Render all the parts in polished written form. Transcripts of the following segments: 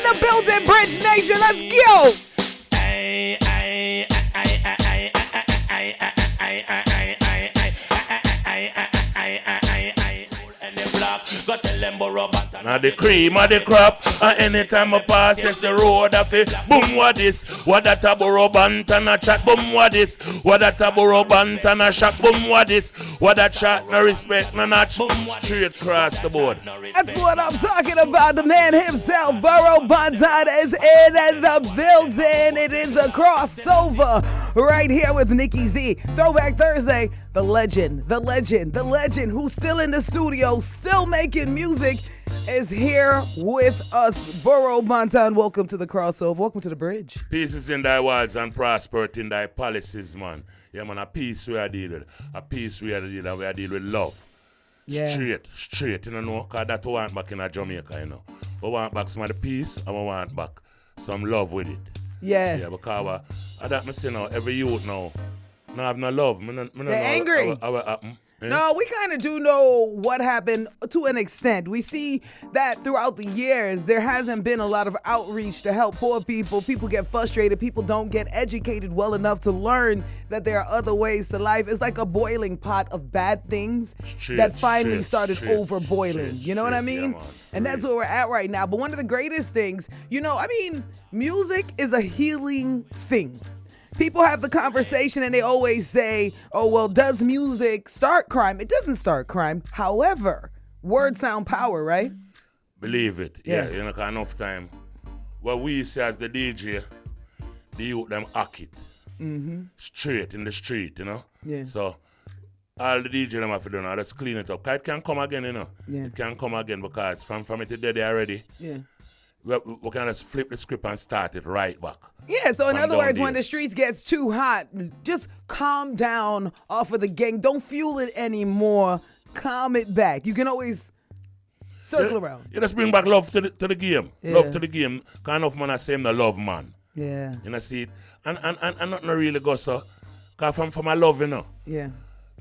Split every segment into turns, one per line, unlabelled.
the building, Bridge Nation. Let's go.
Now the cream of the crop, and anytime I pass, yes, the road of it. Boom, what this? What that a Burro Banton a chat? Boom, what this? What that a Burro Banton a shot? Boom, what this? What that chat? No respect, no notch. Straight across the board.
That's what I'm talking about. The man himself, Burro Banton, is in the building. It is a crossover right here with Nikki Z. Throwback Thursday. The legend, who's still in the studio, still making music, is here with us. Burro Banton, welcome to the crossover. Welcome to the bridge.
Peace is in thy words and prosperity in thy palaces, man. Yeah, man, a peace we are deal with. A peace we are deal with. We are deal with love.
Yeah.
Straight, you know, because that's what we want back in Jamaica, you know. We want back some of the peace and we want back some love with it.
Yeah,
because I don't say now, every youth now, no have no love.
They're angry.
Eh?
No, we kind of do know what happened to an extent. We see that throughout the years, there hasn't been a lot of outreach to help poor people. People get frustrated. People don't get educated well enough to learn that there are other ways to life. It's like a boiling pot of bad things that finally started overboiling. You know what I mean?
Yeah,
and that's where we're at right now. But one of the greatest things, music is a healing thing. People have the conversation and they always say, oh, well, does music start crime? It doesn't start crime. However, words sound power, right?
Believe it. Yeah, you know, cause enough time. What we say as the DJ, the youth them hack it.
Mm-hmm.
Straight in the street, you know?
Yeah.
So, all the DJ them have to do now, just clean it up. Cause it can come again, you know?
Yeah.
It can come again because from it to dead already.
Yeah.
We can just flip the script and start it right back.
Yeah, so in other words, when the streets gets too hot, just calm down off of the gang. Don't fuel it anymore. Calm it back. You can always circle around.
You just bring back love to the game.
Yeah.
Love to the game. Kind of man I say him the love man.
Yeah.
You know, see it? And nothing really go so. Because from my love, you know.
Yeah.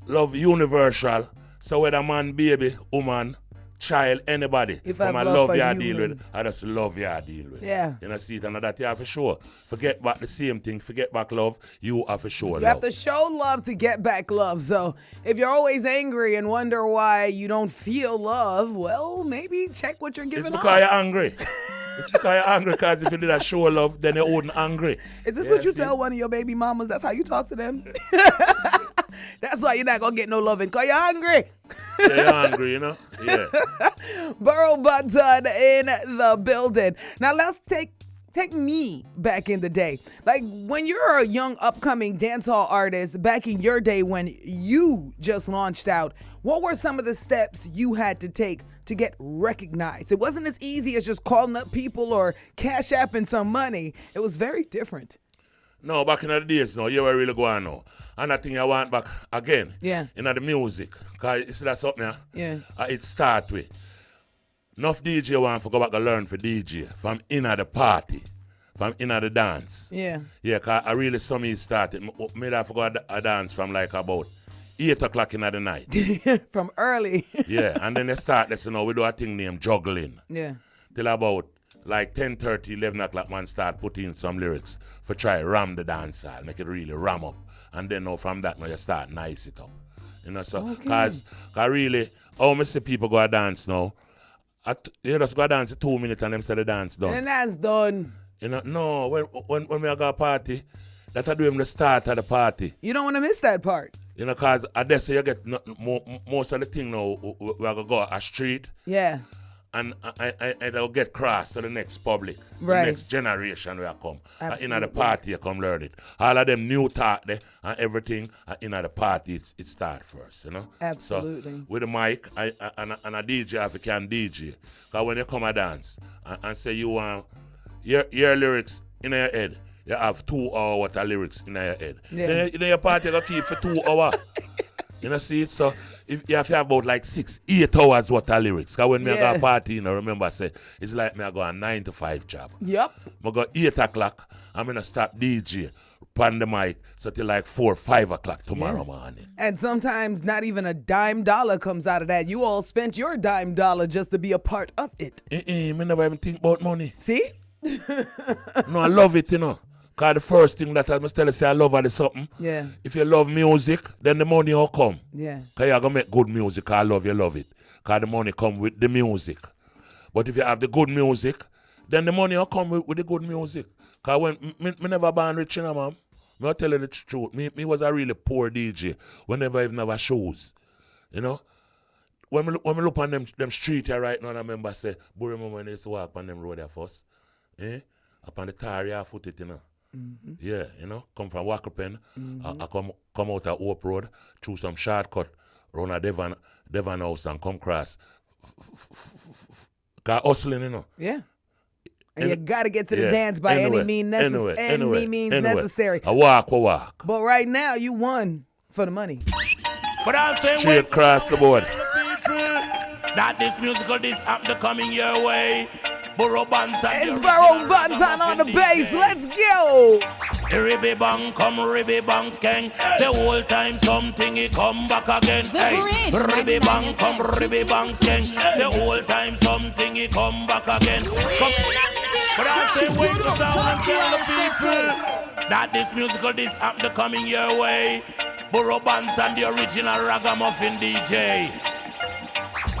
Love universal. So whether man, baby, woman, child, anybody.
If
from
I
I
love
love you I
you,
deal with, I just love you I deal with.
Yeah.
You know, see it, and that you have for sure. Forget back the same thing, forget back love, you have for sure
You
love.
have to show love to get back love. So if you're always angry and wonder why you don't feel love, well, maybe check what you're giving
It's
off.
because you're angry. It's because you're angry, because if you did that show love, then you wouldn't angry.
Is this what you tell one of your baby mamas? That's how you talk to them? That's why you're not going to get no loving, because you're hungry.
Yeah, you're angry, you know? Yeah.
Burro Banton in the building. Now let's take me back in the day. Like when you're a young upcoming dancehall artist, back in your day when you just launched out, what were some of the steps you had to take to get recognized? It wasn't as easy as just calling up people or cash apping some money. It was very different.
No, back in the days, no, you were really going now. And I think I want back again.
Yeah.
In the music. Because you see that something,
Yeah.
It start with. Enough DJ want to go back and learn for DJ from inner the party, from inner the dance.
Yeah.
Yeah, because I really saw me started. Made I forgot a dance from like about 8 o'clock in the night.
From early.
Yeah, and then they start, let's know, we do a thing named juggling.
Yeah.
Till about like 10:30, 11 o'clock, man start putting some lyrics for try ram the dance hall, make it really ram up. And then now from that, now you start nice it up. You know, so, because really, I see people go a dance now. You just go a dance 2 minutes and them say the dance done.
And that's done.
You know, no, when we go a party, that I do him the start of the party.
You don't want to miss that part.
You know, because I guess you get most of the thing now, we're going to go a street.
Yeah.
And I'll get crossed to the next public,
Right.
the next generation will come. In the
Absolutely.
party, you come learn it. All of them new talk there and everything, in the party, it start first, you know?
Absolutely.
So, with the mic and a DJ, if you can DJ. Because when you come and dance and say you want your lyrics in your head, you have 2 hours worth of lyrics in your head.
Yeah.
Then your party going to keep for 2 hours. You know, see it? So, if you have about like 8 hours worth of lyrics. Because when me go a party, you know, remember I said, it's like me I go a 9 to 5 job.
Yep.
I go 8 o'clock, I'm going to start DJ, pan the mic, so till like 4 or 5 o'clock tomorrow morning.
And sometimes not even a dime dollar comes out of that. You all spent your dime dollar just to be a part of it.
Me never even think about money.
See?
No, I love it, you know. Because the first thing that I must tell you, say I love is something.
Yeah.
If you love music, then the money will come.
Yeah.
Because you're going to make good music. I love it. Because the money come with the music. But if you have the good music, then the money will come with the good music. Because when me never born rich, you know, man. I'll tell you the truth. Me was a really poor DJ whenever I've never shows. You know? When we look on them street here right now, I remember say, but remember when they used to walk on them road there first? Up on the tar, you foot it, you know. Mm-hmm. Yeah, you know, come from Wackerpen, I come out of Hope Road, through some shortcut, round a Devon house and come cross. Cause hustling, you know.
Yeah. And you got to get to the dance by any means necessary.
I walk.
But right now, you won for the money.
But I'll say
straight across the board.
That this musical this happened coming your way. Burro Banton.
It's Burro Banton on the bass. Let's go.
Ribby bang, come ribby bang skeng. The whole time something he come back again. Ribby bang, come ribby bang skeng. The whole time something he come back again. But I say wake up down and tell the people that this musical this happened coming your way. Burro Banton, the original ragamuffin DJ.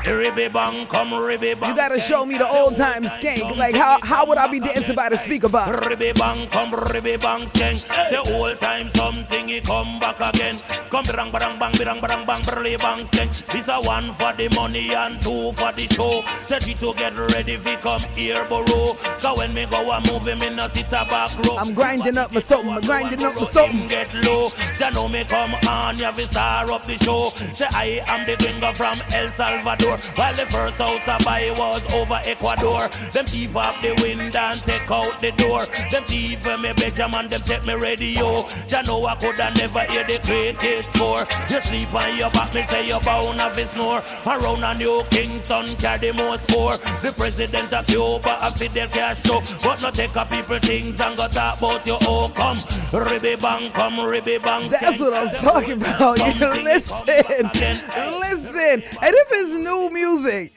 Ribby bang, come ribby bang.
You gotta show me the old time skank. Like how would I be dancing by the speaker box?
Ribby bang, come ribby bang skank. The whole time something he come back again. Come bang bang bang bang bang bang ribby bang skank. This a one for the money and two for the show. Set it to get ready fi come here, Burro. Cause when me go a move him in a sit a back row.
I'm grinding up my something.
Get low. Ya know me come on, ya fi star up the show. Say I am the gringo from El Salvador. While the first house I buy was over Ecuador. Them thief up the window and take out the door. Them thief me bedroom and them take me radio. Ya know I coulda never hear the cricket score. You sleep on your back, me say you're bound of his snore. Around a New Kingston carry more score. The president of Cuba a Fidel Castro. But not take a people things and go talk about your oh come. Ribby bang, come ribby bang.
That's what I'm talking about. You listen. Hey, this is new music.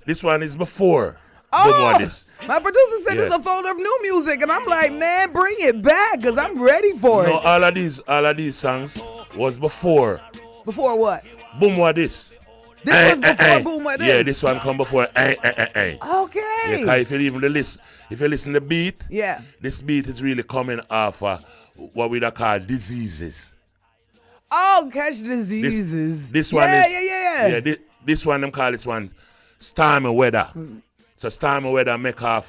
This one is before.
Oh, my producer said it's a folder of new music, and I'm like, man, bring it back, because I'm ready for it.
No, all of these songs was before.
Before what?
Boom what this.
This was before Boom what this?
Yeah, this one come before.
Okay.
Yeah, because if you listen to the beat, this beat is really coming off what we call diseases.
Oh, catch diseases.
This one
Yeah.
This one, them call this one stormy weather. So stormy weather make off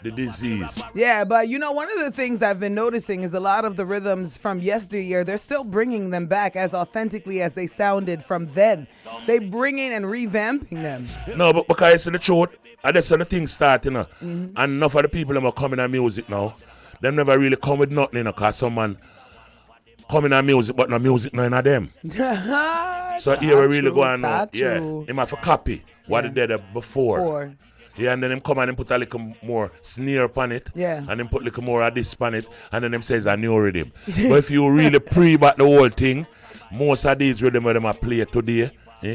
the disease.
Yeah, but you know, one of the things I've been noticing is a lot of the rhythms from yesteryear, they're still bringing them back as authentically as they sounded from then. They bring in and revamping them.
No, but because it's the truth, that's when the thing start, you know. And enough of the people that are coming on music now, them never really come with nothing, you know, because someone coming on music, but no music, none of them. So here we really go on now. Yeah, him have to copy what they did before. Yeah, and then him come and him put a little more snare upon it.
Yeah.
And then put a little more of this upon it. And then him says a new rhythm. But if you really pre-back the whole thing, most of these rhythms that I play today,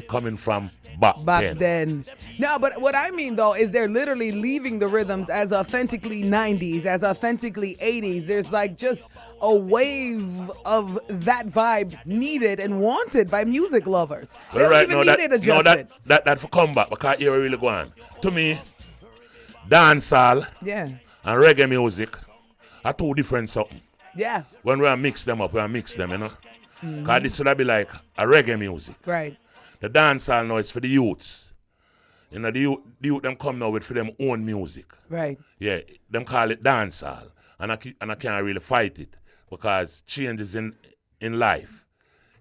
coming from back then.
No, but what I mean though is they're literally leaving the rhythms as authentically 90s, as authentically 80s. There's like just a wave of that vibe needed and wanted by music lovers. They don't even need it adjusted.
That for comeback, because here we really go on. To me, dancehall and reggae music are two different something.
Yeah.
When we mix them up, you know. Because this would be like a reggae music.
Right.
The dancehall now is for the youths. You know, the youth them come now with for them own music.
Right.
Yeah, them call it dancehall. And I can't really fight it because changes in life.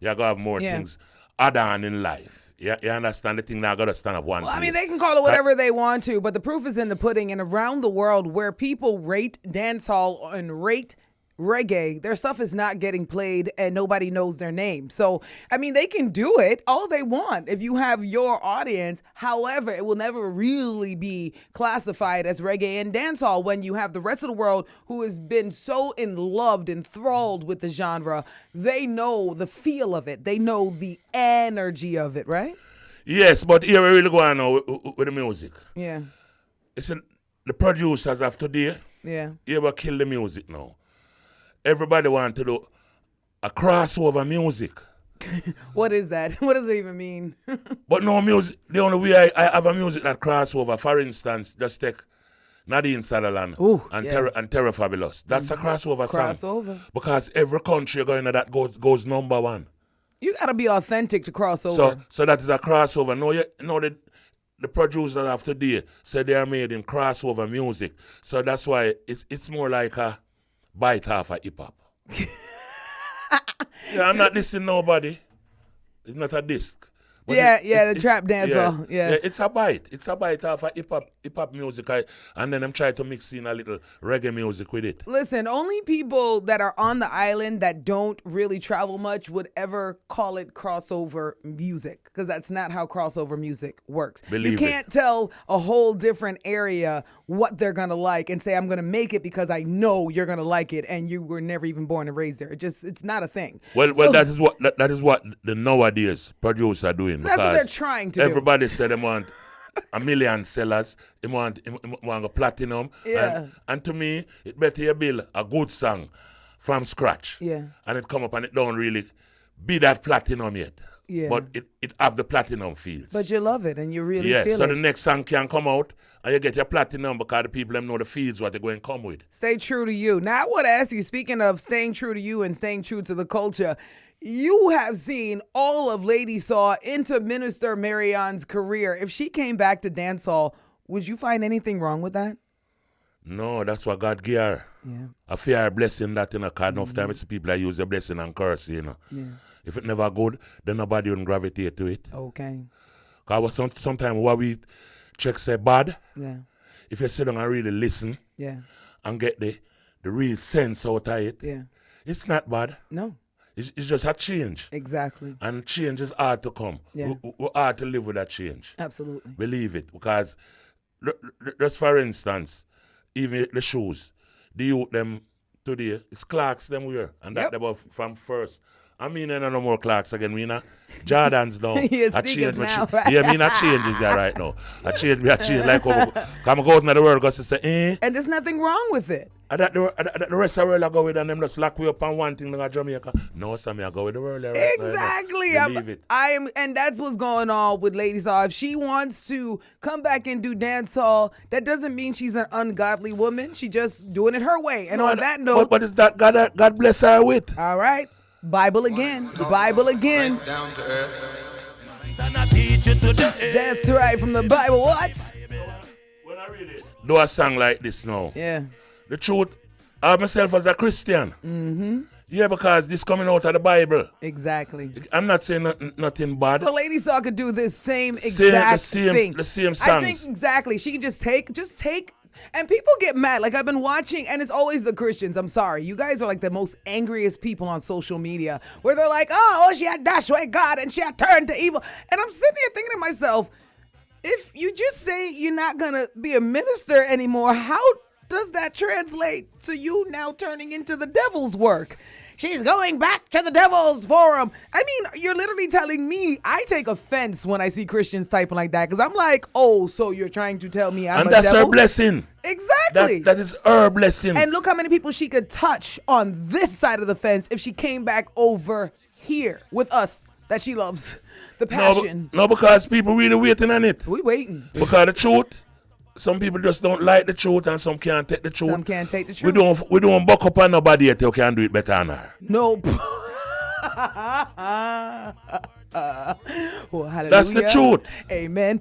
You gotta have more things other than in life. You understand the thing now gotta stand up one.
Well, I mean, they can call it whatever they want to, but the proof is in the pudding. And around the world where people rate dancehall and rate reggae, their stuff is not getting played and nobody knows their name. So, I mean, they can do it all they want if you have your audience. However, it will never really be classified as reggae and dancehall when you have the rest of the world who has been so enthralled with the genre. They know the feel of it. They know the energy of it, right?
Yes, but here we really go on now with the music.
Yeah.
Listen, the producers of today,
Yeah.
you ever kill the music now. Everybody want to do a crossover music.
What is that? What does it even mean?
But no music, the only way I have a music that crossover, for instance, just take Nadine Sutherland and Terra Fabulous. That's a crossover song.
Crossover.
Because every country going to that goes number one.
You got to be authentic to crossover.
So that is a crossover. No, the producers of today say they are made in crossover music. So that's why it's more like a bite off of hip hop. Yeah, I'm not dissing nobody. It's not a disc. But
the trap dancer. Yeah.
It's a bite. It's a bite off of hip hop music. And then I'm trying to mix in a little reggae music with it.
Listen, only people that are on the island that don't really travel much would ever call it crossover music, because that's not how crossover music works. You can't tell a whole different area what they're going to like and say, I'm going to make it because I know you're going to like it and you were never even born and raised there. It's not a thing.
Well, that is what the nowadays producers are doing.
That's what they're trying to do.
Everybody said they want a million sellers. They want a platinum.
Yeah.
And to me, it better you build a good song from scratch.
Yeah.
And it come up and it don't really be that platinum yet.
Yeah.
But it have the platinum feels.
But you love it and you really feel
so
it.
the next song can come out and you get your platinum because the people them know the feels what they're going to come with.
Stay true to you. Now I want to ask you, speaking of staying true to you and staying true to the culture, you have seen all of Lady Saw into Minister Marion's career. If she came back to dancehall, would you find anything wrong with that?
No, that's what God gave her.
Yeah.
I fear her blessing that, because enough time it's the people that use the blessing and curse,
Yeah.
If it never good, then nobody will gravitate to it.
Okay.
Because sometimes what we check say bad,
Yeah.
if you sit down and really listen and get the real sense out of it, it's not bad.
No.
It's just a change.
Exactly.
And change is hard to come.
Yeah.
We're hard to live with that change.
Absolutely.
Believe it. Because, just for instance, even the shoes, the youth them today, it's Clarks them wear. And that they were from first. I mean, no more Clarks again. Me not Jordans now. I change
now,
right? Yeah, me not changes there right now. I change like come go out in the world because say,
And there's nothing wrong with it.
The rest of the world I go with and them just lock me up on one thing like Jamaica. No, Sammy, I go with the world. Right
exactly.
Believe it.
And that's what's going on with Lady Saw. If she wants to come back and do dancehall, that doesn't mean she's an ungodly woman. She just doing it her way. And on that note,
what is that God bless her with?
All right. Bible again. Bible again.
Down to earth.
That's right, from the Bible. What?
When I really do a song like this now,
Yeah.
the truth, I myself as a Christian.
Mm-hmm.
Yeah, because this coming out of the Bible.
Exactly.
I'm not saying nothing bad.
So Lady Saw could do this same exact thing.
The same songs.
I think exactly. She could just take. And people get mad. Like I've been watching, and it's always the Christians. I'm sorry. You guys are like the most angriest people on social media, where they're like, oh, she had dashed away God and she had turned to evil. And I'm sitting here thinking to myself, if you just say you're not going to be a minister anymore, how does that translate to you now turning into the devil's work? She's going back to the devil's forum. I mean, you're literally telling me. I take offense when I see Christians typing like that, because I'm like, oh, so you're trying to tell me I'm a devil?
And that's her blessing.
Exactly.
That is her blessing.
And look how many people she could touch on this side of the fence if she came back over here with us that she loves. The passion.
No, because people really waiting on it.
We waiting.
Because the truth, some people just don't like the truth and some can't take the truth.
Some can't take the truth.
We don't buck up on nobody yet who can do it better than her.
Nope. Well, hallelujah.
That's the truth.
Amen.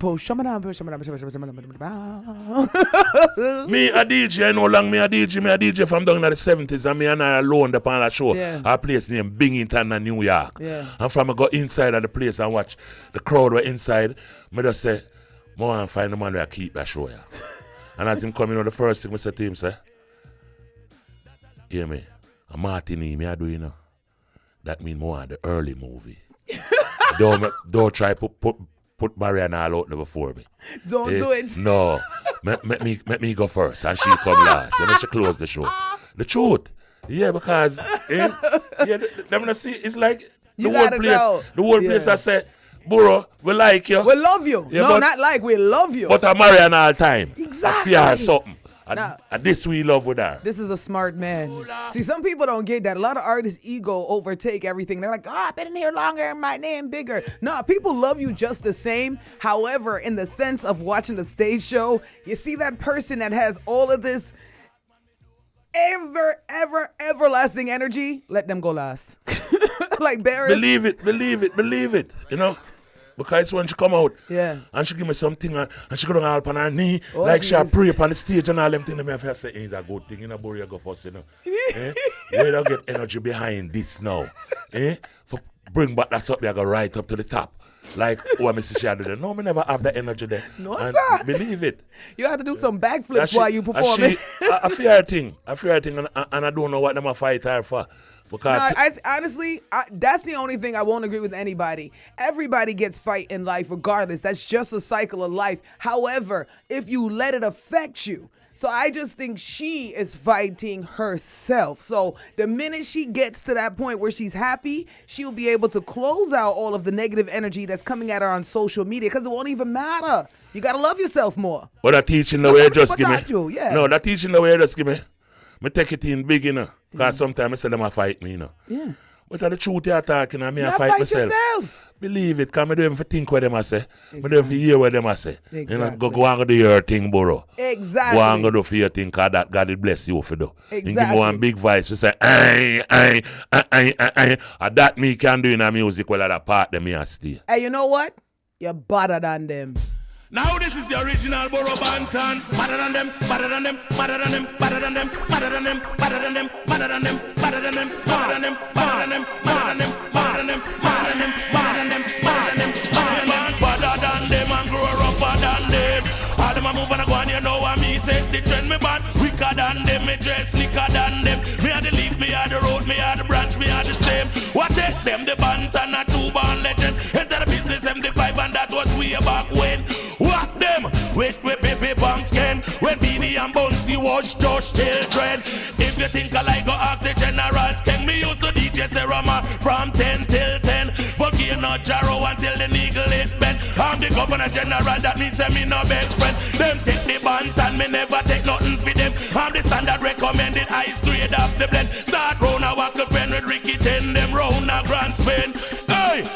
Me a DJ, I know long me a DJ from down in the 70s, and me and I alone upon a show.
Yeah.
A place named Binghamton in New York.
Yeah.
And from I go inside of the place and watch the crowd were inside, me just say, I want to find the man who keep that show. Yeah. And as him coming on, the first thing I said to him, say, hear me, a martini, me I do, you know. That means more the early movie. don't try put Marianne all out there before me.
Don't do it.
No. Let me go first and she come last. And then she close the show. The truth. Yeah, because them see it's like the whole place. The whole place I say, Burro, we like you.
We love you.
Yeah,
no,
but-
not like we love you.
But I marry her all time.
Exactly.
I fear something.
Nah.
And this we love with her.
This is a smart man. See, some people don't get that. A lot of artists' ego overtake everything. They're like, oh, I've been in here longer and my name bigger. No, people love you just the same. However, in the sense of watching the stage show, you see that person that has all of this everlasting energy, let them go last. Like Barris.
Believe it. You know? Because when she come out,
Yeah.
and she give me something, and she go down all on her knee,
Oh,
like she a
jeez.
pray upon the stage and all them things, I have to say, it's a good thing, you know, Burro, you go first, you know. We don't get energy behind this now. For bring back that something, I go right up to the top. Like what Mr. Shadow did. No, me never have that energy there.
No,
And
sir.
believe it.
You have to do some
That
backflips
she-
while you perform it.
I fear a thing, and I don't know what them a fight her for. Because
No, honestly, that's the only thing I won't agree with anybody. Everybody gets fight in life regardless. That's just a cycle of life. However, if you let it affect you. So I just think she is fighting herself. So the minute she gets to that point where she's happy, she'll be able to close out all of the negative energy that's coming at her on social media because it won't even matter. You got to love yourself more.
But that teaching the way you just give me.
Potato, yeah.
No, that teaching the way you just give me. Me take it in big, you know. Because sometimes I say them a fight me, you know.
Yeah.
But the truth you're talking, and me
You
I fight myself.
yourself.
Believe it, because I don't even think what them I say. I don't even hear what them I say. You know,
Exactly.
go and do your thing, Burro.
Exactly.
Go and go do for your thing, because that God will bless you for do. You give
Exactly.
me one big voice, you say, ay. And that me can do in a music, well, that part them me a stay.
Hey, you know what? You're better than them.
Now this is the original Burro Banton. Better than them, better than them, better than them, better than them, better than them, better than them, better than them, better than them, better than them, better than them, better than them, better than them, better than them, better than them, better than them, better than them, and grow rougher than them. All them a move and a go and you know what me say. The trend me bad, wicker than them, me dress slicker than them. Me a the leaf, me a the road, me a the branch, me a the stem. What take them the Banton a two-born legend. Enter the business 75 and that was way back when. What them? With baby banks can. When Beanie and Bunsy was just children. If you think I like go ask the generals, can me use the DJ Serama from 10 till 10. Volcano Jarrow until the needle is bent. I'm the governor general, that means me no best friend. Them take the Banton, me never take nothing for them. I'm the standard recommended ice grade of the blend. Start round a walk up pen with Ricky 10, them round a grand spin. Hey.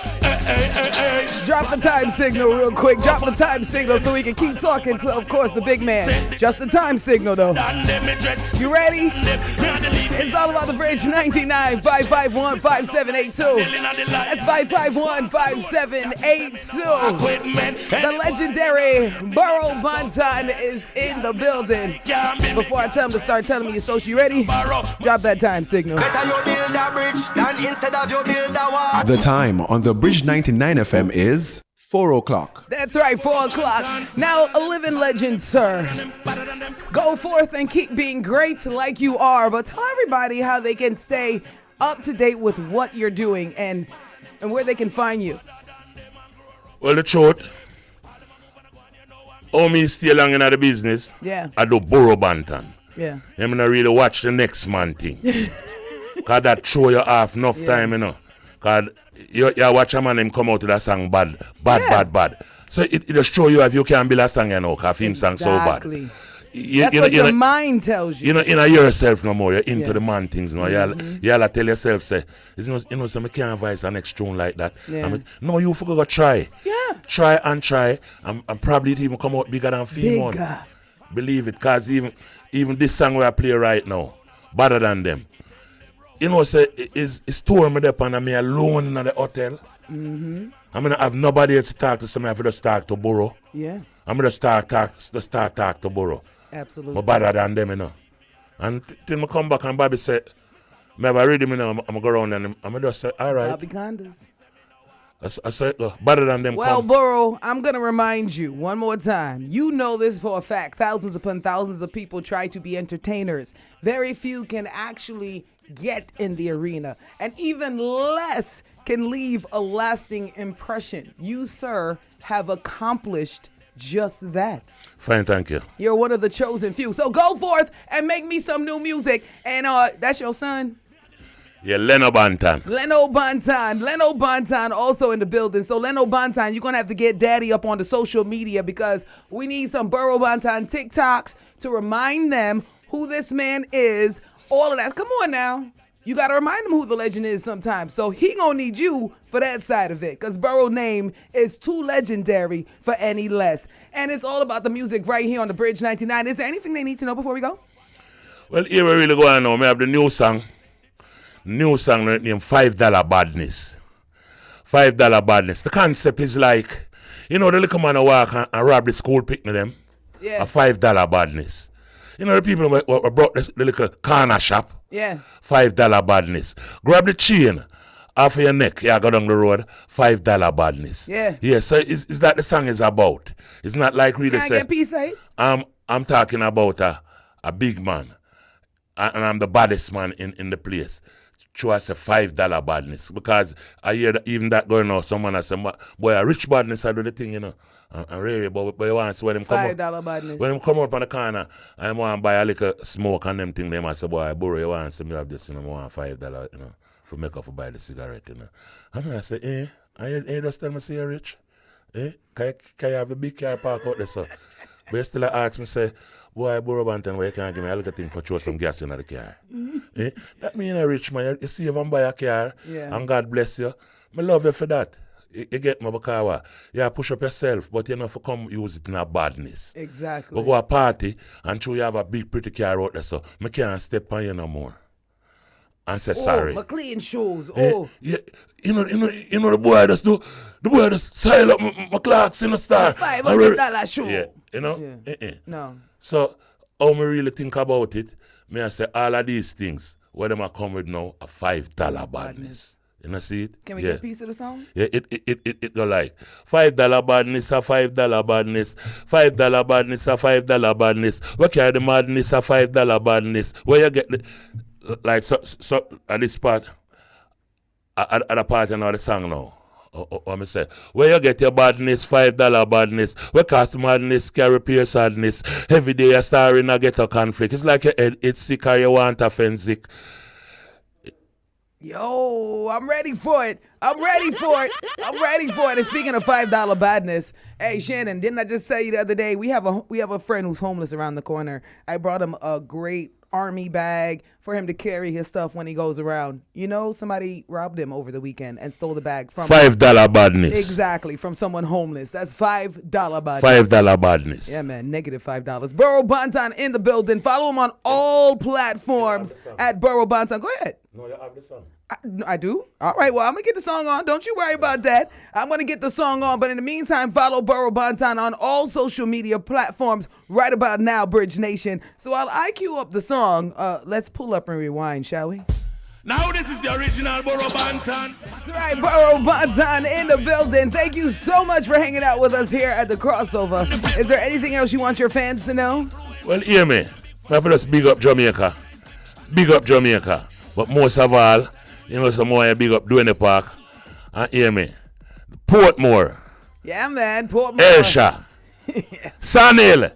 Drop the time signal real quick. Drop the time signal so we can keep talking to, of course, the big man. Just the time signal, though. You ready? It's all about the bridge. 99-551-5782. That's 551-5782. The legendary Burro Banton is in the building. Before I tell him to start telling me your social, you ready? Drop that time signal.
Better you build a bridge than instead of you build a wall.
The time on the Bridge 99 FM is 4 o'clock.
That's right, 4 o'clock. Now, a living legend, sir. Go forth and keep being great like you are, but tell everybody how they can stay up to date with what you're doing and where they can find you.
Well, the truth, me stay long in the business.
Yeah.
I do Burro Banton.
Yeah.
I'm not really watch the next man thing. Because that throw you off enough time, you know. Because you watch a man him come out with a song bad. So it just show you if you can build a song, you know, because him song so bad.
Exactly. That's what your mind tells you.
You know, yourself no more. You're into the man things now. You all tell yourself, say, so I can't voice a next tune like that.
Yeah.
No, you forgot to try.
Yeah.
Try, and probably it even come out bigger than Fame One.
Bigger.
Believe it, because even this song where I play right now, better than them. You know, say, it's tour me up and I'm alone in the hotel. Mm-hmm. I mean, I have nobody else to talk to, so I have to just talk to Burro.
Yeah.
I'm going to start talk to Burro.
Absolutely.
But better than them, you know. And till I come back and Bobby said, me have a rhythm, you know, I'm going to go around and I'm just say, all right.
Bobby Condas.
I said, better than them.
Well,
come.
Burro, I'm going to remind you one more time. You know this for a fact. Thousands upon thousands of people try to be entertainers. Very few can actually get in the arena. And even less can leave a lasting impression. You, sir, have accomplished just that.
Fine, thank you.
You're one of the chosen few. So go forth and make me some new music. And that's your son?
Yeah, Leno Banton.
Leno Banton also in the building. So Leno Banton, you're going to have to get daddy up on the social media because we need some Burro Banton TikToks to remind them who this man is. All of that. Come on now. You got to remind him who the legend is sometimes. So he going to need you for that side of it because Burro name is too legendary for any less. And it's all about the music right here on the Bridge 99. Is there anything they need to know before we go?
Well, here we really going now. We have the new song. New song named $5 Badness. $5 Badness. The concept is like, the little man who walk and rob the school picnic them.
Yeah.
A $5 badness. The people who brought the little corner shop.
Yeah.
$5 badness. Grab the chain off of your neck. Yeah, go down the road. $5 badness.
Yeah.
Yeah, so is that the song is about? It's not like really
Can I
say.
get piece eight?
I'm talking about a big man. And I'm the baddest man in the place. True, I say $5 badness. Because I hear that even that going on, someone has said, boy, a rich badness, I do the thing, And really, but you want to see when them come up.
$5 badness.
When them come up on the corner, I want to buy a little smoke and them thing, them I say, boy, Burro, you want to see me have this, I want $5, for make up for buy the cigarette, And I say, you just tell me, say you're rich? Can you have a big car park out there, sir? But you still ask me, say, boy, Burro Banton, why you can't give me a little thing for throw some gas in the car? That mean a rich man. You see if I'm buy a car, and God bless you. I love you for that. You get me because you push up yourself, but you know if you come use it in a badness.
Exactly.
We go a party, and true you have a big pretty car out there, so I can't step on you no more. And say sorry.
My clean shoes.
Yeah, the boy just do. The boy just style up my clocks in the star.
$500 shoe.
Yeah,
No.
So, how me really think about it, I say all of these things, where them are come with now, a $5 badness. You see it?
Can we get a piece of the song?
Yeah, it go like $5 badness, a $5 badness, $5 badness, a $5 badness. Where carry the madness, a $5 badness? Where you get the like so at this part, at the part of the song now. Or me say, where you get your badness, $5 badness, where cost madness, carry peer sadness, every day you star in a ghetto conflict. It's like your head, it's sick or you want a sick.
Yo, I'm ready for it. And speaking of $5 badness, hey Shannon, didn't I just say the other day we have a friend who's homeless around the corner. I brought him a great army bag for him to carry his stuff when he goes around. Somebody robbed him over the weekend and stole the bag from
$5 badness.
Exactly, from someone homeless. That's $5 badness.
$5 badness.
Yeah, man, negative $5. Burro Banton in the building. Follow him on all platforms at Burro Banton. Go ahead.
No, you have the song.
I do? All right, well, I'm going to get the song on. Don't you worry about that. I'm going to get the song on. But in the meantime, follow Burro Banton on all social media platforms right about now, Bridge Nation. So while I cue up the song, let's pull up and rewind, shall we?
Now this is the original Burro Banton.
That's right, Burro Banton in the building. Thank you so much for hanging out with us here at the crossover. Is there anything else you want your fans to know?
Well, hear me. I have to big up Jamaica. Big up Jamaica. But most of all, some more big up Duane Park. And hear me. Portmore.
Yeah, man. Portmore.
Elsha. Sanil,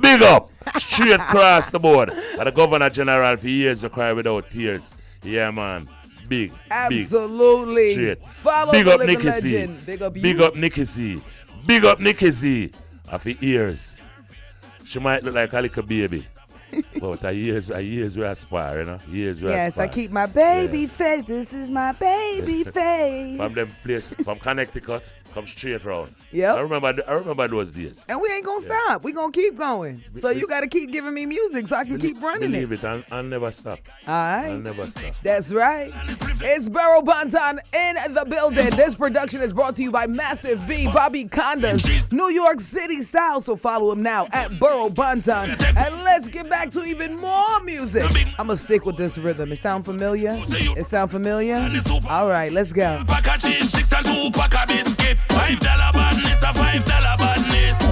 big up. Straight across the board. And the Governor General for years to cry without tears. Yeah, man. Big.
Absolutely.
Straight.
Follow
big
the
up Nikki
legend.
Z.
Big up you.
Big up Nikki Z. Big up Nikki Z. Of her ears. She might look like a little baby. But her ears we aspire, Years we
yes,
aspire.
I keep my baby face. This is my baby face.
From them place, from Connecticut, come straight round.
Yep.
I remember those days.
And we ain't gonna stop. We gonna keep going. So you gotta keep giving me music so I can keep running
believe
it.
I'll never stop.
All right.
I'll never stop.
That's right. It's Burro Banton in the building. This production is brought to you by Massive B, Bobby Condas, New York City style. So follow him now at Burro Banton. And let's get back to even more music. I'm gonna stick with this rhythm. It sound familiar? All right, let's go.
Pack a cheese, 6 and 2 pack a biscuit. $5 badness, a $5 badness.